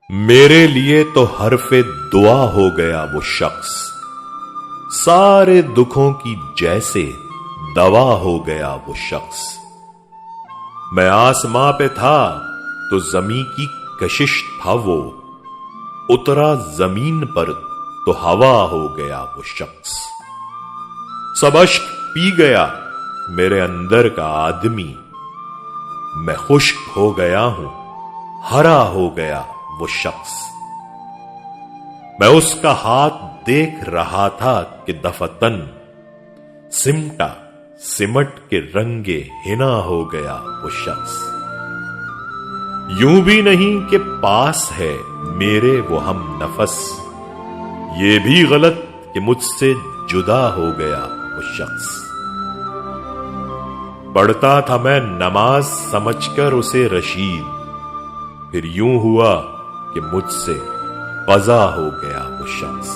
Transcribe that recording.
मेरे लिए तो हरफे दुआ हो गया वो शख्स, सारे दुखों की जैसे दवा हो गया वो शख्स। मैं आसमां पे था तो जमीन की कशिश था वो, उतरा जमीन पर तो हवा हो गया वो शख्स। सब अश्क पी गया मेरे अंदर का आदमी, मैं खुश्क हो गया हूं, हरा हो गया वो शख्स। मैं उसका हाथ देख रहा था कि दफतन सिमटा सिमट के रंगे हिना हो गया वो शख्स। यूं भी नहीं कि पास है मेरे वो हम नफस, ये भी गलत कि मुझसे जुदा हो गया वो शख्स। पढ़ता था मैं नमाज समझकर उसे रशीद, फिर यूं हुआ कि मुझसे कज़ा हो गया वो शख्स।